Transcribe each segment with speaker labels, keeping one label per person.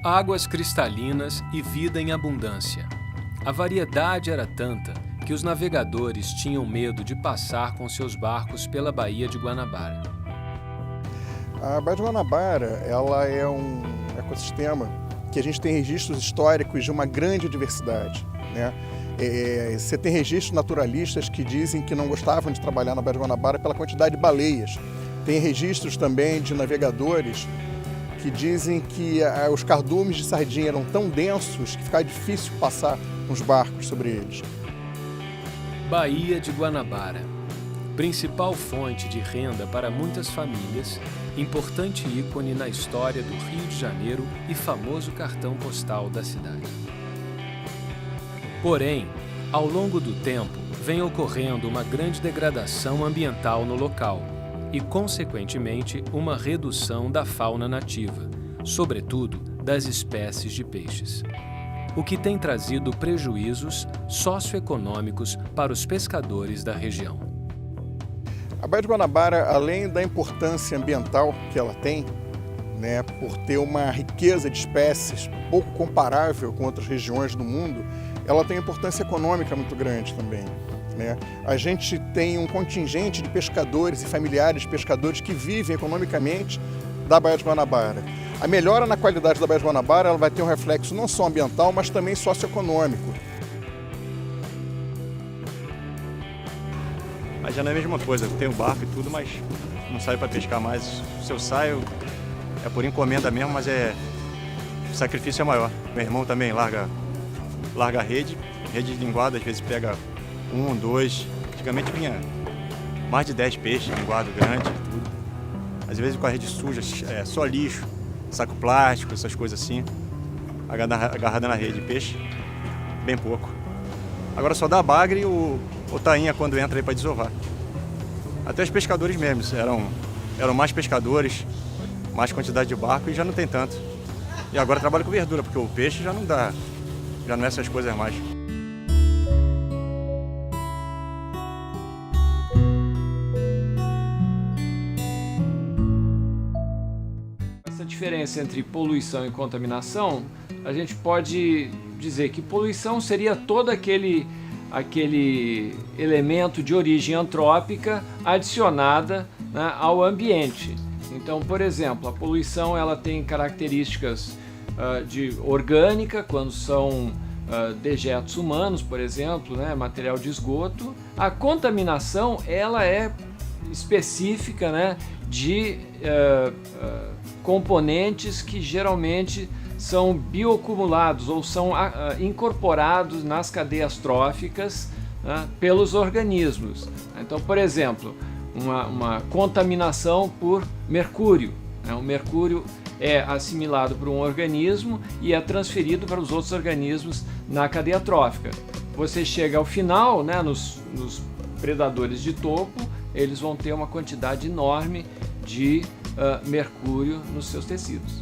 Speaker 1: Águas cristalinas e vida em abundância. A variedade era tanta que os navegadores tinham medo de passar com seus barcos pela Baía de Guanabara.
Speaker 2: A Baía de Guanabara, ela é um ecossistema que a gente tem registros históricos de uma grande diversidade, né? Você tem registros naturalistas que dizem que não gostavam de trabalhar na Baía de Guanabara pela quantidade de baleias. Tem registros também de navegadores que dizem que os cardumes de sardinha eram tão densos que ficava difícil passar os barcos sobre eles.
Speaker 1: Baía de Guanabara, principal fonte de renda para muitas famílias, importante ícone na história do Rio de Janeiro e famoso cartão postal da cidade. Porém, ao longo do tempo, vem ocorrendo uma grande degradação ambiental no local e, consequentemente, uma redução da fauna nativa, sobretudo das espécies de peixes, o que tem trazido prejuízos socioeconômicos para os pescadores da região.
Speaker 2: A Baía de Guanabara, além da importância ambiental que ela tem, né, por ter uma riqueza de espécies pouco comparável com outras regiões do mundo, ela tem importância econômica muito grande também, né? A gente tem um contingente de pescadores e familiares de pescadores que vivem economicamente da Baía de Guanabara. A melhora na qualidade da Baía de Guanabara ela vai ter um reflexo não só ambiental, mas também socioeconômico.
Speaker 3: Aí já não é a mesma coisa, eu tenho barco e tudo, mas não saio para pescar mais. Se eu saio, é por encomenda mesmo, mas o sacrifício é maior. Meu irmão também larga a rede de linguado, às vezes pega 1, 2. Antigamente vinha mais de 10 peixes, linguado grande e tudo. Às vezes com a rede suja, só lixo, saco plástico, essas coisas assim. Agarrada na rede de peixe, bem pouco. Agora só dá bagre o tainha quando entra aí para desovar. Até os pescadores mesmos, eram mais pescadores, mais quantidade de barco e já não tem tanto. E agora trabalho com verdura, porque o peixe já não dá, já não é essas coisas mais.
Speaker 4: Essa diferença entre poluição e contaminação, a gente pode dizer que poluição seria todo aquele elemento de origem antrópica adicionada, né, ao ambiente. Então, por exemplo, a poluição ela tem características de orgânica, quando são dejetos humanos, por exemplo, né, material de esgoto. A contaminação ela é específica, né, de componentes que geralmente são bioacumulados ou são incorporados nas cadeias tróficas, né, pelos organismos. Então, por exemplo, uma contaminação por mercúrio, né? O mercúrio é assimilado por um organismo e é transferido para os outros organismos na cadeia trófica. Você chega ao final, né, nos predadores de topo, eles vão ter uma quantidade enorme de mercúrio nos seus tecidos.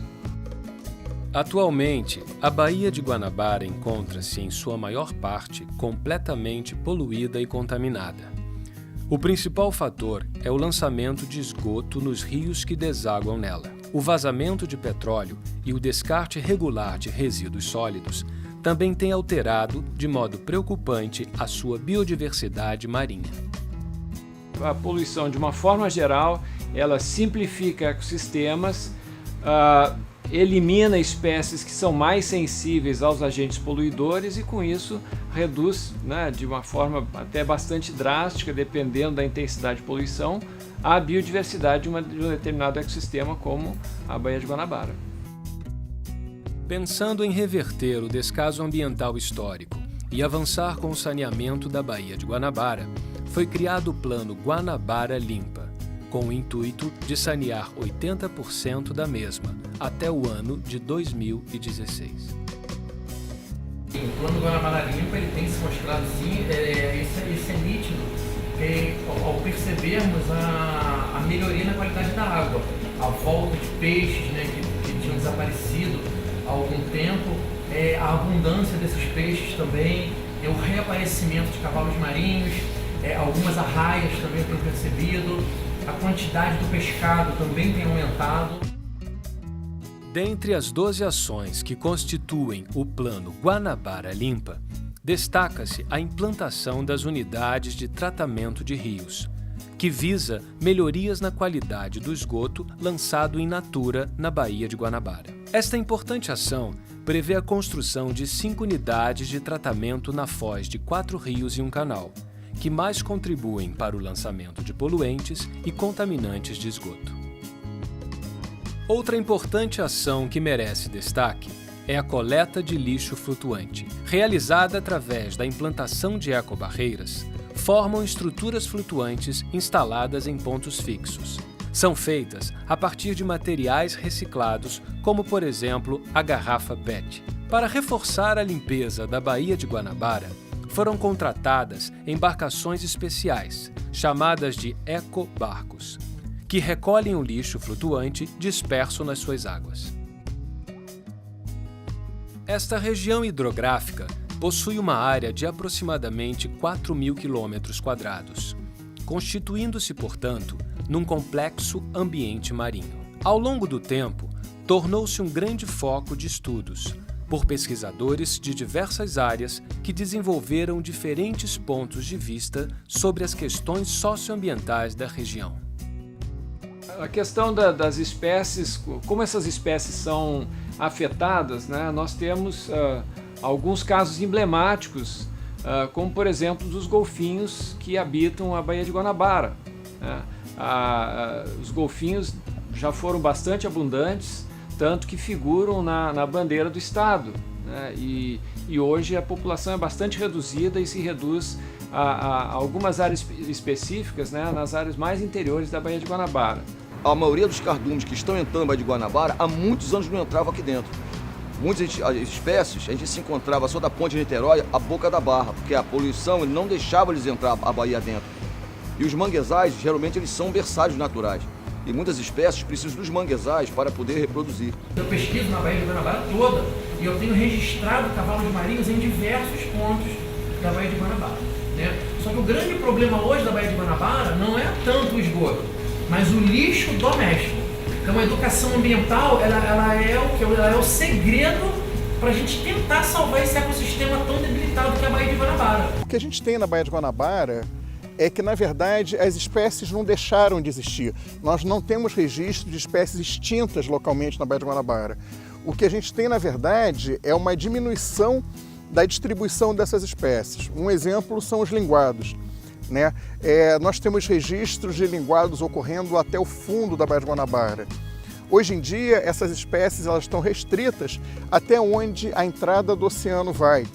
Speaker 1: Atualmente, a Baía de Guanabara encontra-se, em sua maior parte, completamente poluída e contaminada. O principal fator é o lançamento de esgoto nos rios que desaguam nela. O vazamento de petróleo e o descarte regular de resíduos sólidos também têm alterado, de modo preocupante, a sua biodiversidade marinha.
Speaker 4: A poluição, de uma forma geral, ela simplifica ecossistemas, elimina espécies que são mais sensíveis aos agentes poluidores e com isso reduz, né, de uma forma até bastante drástica, dependendo da intensidade de poluição, a biodiversidade de um determinado ecossistema como a Baía de Guanabara.
Speaker 1: Pensando em reverter o descaso ambiental histórico e avançar com o saneamento da Baía de Guanabara, foi criado o Plano Guanabara Limpa, com o intuito de sanear 80% da mesma até o ano de 2016.
Speaker 5: O Plano Guanabara Limpa ele tem se mostrado, sim, isso é nítido ao percebermos a melhoria na qualidade da água, a volta de peixes, né, que tinham desaparecido há algum tempo, a abundância desses peixes também, o reaparecimento de cavalos marinhos, algumas arraias também eu tenho percebido. A quantidade do pescado também tem aumentado.
Speaker 1: Dentre as 12 ações que constituem o Plano Guanabara Limpa, destaca-se a implantação das unidades de tratamento de rios, que visa melhorias na qualidade do esgoto lançado in natura na Baía de Guanabara. Esta importante ação prevê a construção de 5 unidades de tratamento na foz de 4 rios e um canal, que mais contribuem para o lançamento de poluentes e contaminantes de esgoto. Outra importante ação que merece destaque é a coleta de lixo flutuante. Realizada através da implantação de ecobarreiras, formam estruturas flutuantes instaladas em pontos fixos. São feitas a partir de materiais reciclados, como por exemplo a garrafa PET. Para reforçar a limpeza da Baía de Guanabara, foram contratadas embarcações especiais, chamadas de ecobarcos, que recolhem o lixo flutuante disperso nas suas águas. Esta região hidrográfica possui uma área de aproximadamente 4.000 km², constituindo-se, portanto, num complexo ambiente marinho. Ao longo do tempo, tornou-se um grande foco de estudos por pesquisadores de diversas áreas que desenvolveram diferentes pontos de vista sobre as questões socioambientais da região.
Speaker 4: A questão das espécies, como essas espécies são afetadas, né? Nós temos alguns casos emblemáticos, como por exemplo dos golfinhos que habitam a Baía de Guanabara. Né? Os golfinhos já foram bastante abundantes, tanto que figuram na bandeira do estado. Né? E hoje a população é bastante reduzida e se reduz a algumas áreas específicas, né? Nas áreas mais interiores da Baía de Guanabara.
Speaker 6: A maioria dos cardumes que estão entrando na Baía de Guanabara há muitos anos não entravam aqui dentro. Muitas espécies a gente se encontrava só da ponte de Niterói à boca da barra, porque a poluição não deixava eles entrar a baía dentro. E os manguezais, geralmente, eles são berçários naturais. E muitas espécies precisam dos manguezais para poder reproduzir.
Speaker 5: Eu pesquiso na Baía de Guanabara toda e eu tenho registrado cavalos marinhos em diversos pontos da Baía de Guanabara. Né? Só que o grande problema hoje da Baía de Guanabara não é tanto o esgoto, mas o lixo doméstico. Então a educação ambiental ela é o segredo para a gente tentar salvar esse ecossistema tão debilitado que é a Baía de Guanabara.
Speaker 2: O que a gente tem na Baía de Guanabara é que, na verdade, as espécies não deixaram de existir. Nós não temos registro de espécies extintas localmente na Baía de Guanabara. O que a gente tem, na verdade, é uma diminuição da distribuição dessas espécies. Um exemplo são os linguados. Né? Nós temos registros de linguados ocorrendo até o fundo da Baía de Guanabara. Hoje em dia, essas espécies elas estão restritas até onde a entrada do oceano vai.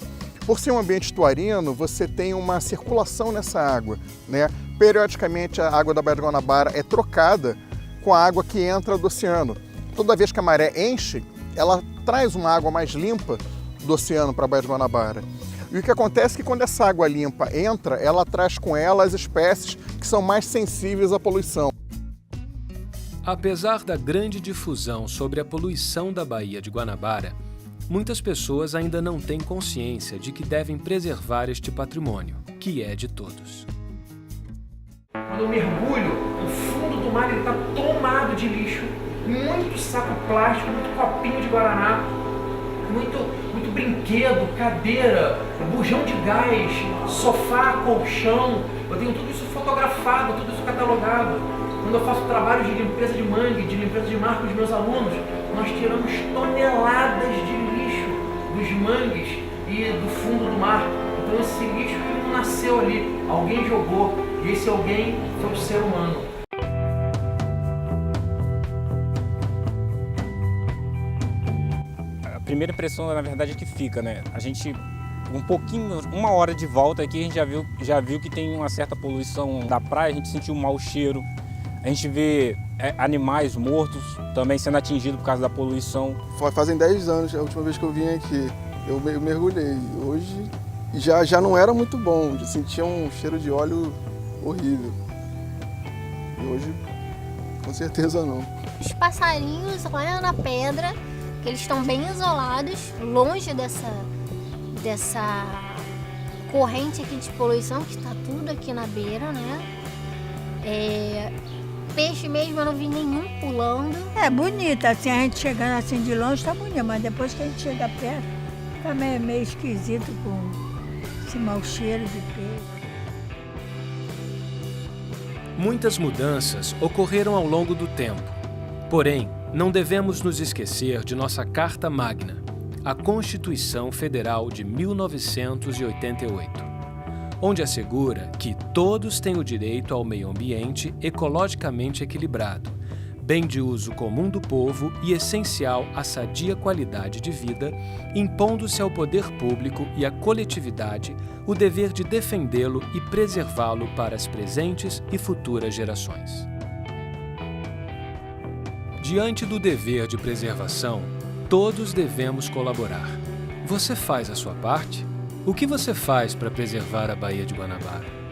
Speaker 2: Por ser um ambiente estuarino, você tem uma circulação nessa água. Né? Periodicamente, a água da Baía de Guanabara é trocada com a água que entra do oceano. Toda vez que a maré enche, ela traz uma água mais limpa do oceano para a Baía de Guanabara. E o que acontece é que quando essa água limpa entra, ela traz com ela as espécies que são mais sensíveis à poluição.
Speaker 1: Apesar da grande difusão sobre a poluição da Baía de Guanabara, muitas pessoas ainda não têm consciência de que devem preservar este patrimônio, que é de todos.
Speaker 5: Quando eu mergulho, o fundo do mar está tomado de lixo, muito saco plástico, muito copinho de guaraná, muito brinquedo, cadeira, bujão de gás, sofá, colchão. Eu tenho tudo isso fotografado, tudo isso catalogado. Quando eu faço trabalho de limpeza de mangue, de limpeza de mar com os meus alunos, nós tiramos toneladas de lixo dos mangues e do fundo do mar. Então esse lixo não nasceu ali, alguém jogou, e esse alguém foi o ser humano.
Speaker 7: A primeira impressão, na verdade, é que fica, né? A gente, uma hora de volta aqui, a gente já viu que tem uma certa poluição da praia, a gente sentiu um mau cheiro, a gente vê animais mortos também sendo atingidos por causa da poluição.
Speaker 8: Fazem 10 anos, a última vez que eu vim aqui, eu mergulhei. Hoje já não era muito bom, já sentia um cheiro de óleo horrível. E hoje, com certeza não.
Speaker 9: Os passarinhos olham na pedra, que eles estão bem isolados, longe dessa corrente aqui de poluição, que está tudo aqui na beira, né? peixe mesmo eu não vi nenhum pulando.
Speaker 10: É bonita, assim, a gente chegando assim de longe tá bonito, mas depois que a gente chega perto, fica meio esquisito com esse mau cheiro de peixe.
Speaker 1: Muitas mudanças ocorreram ao longo do tempo. Porém, não devemos nos esquecer de nossa Carta Magna, a Constituição Federal de 1988, onde assegura que todos têm o direito ao meio ambiente ecologicamente equilibrado, bem de uso comum do povo e essencial à sadia qualidade de vida, impondo-se ao poder público e à coletividade o dever de defendê-lo e preservá-lo para as presentes e futuras gerações. Diante do dever de preservação, todos devemos colaborar. Você faz a sua parte? O que você faz para preservar a Baía de Guanabara?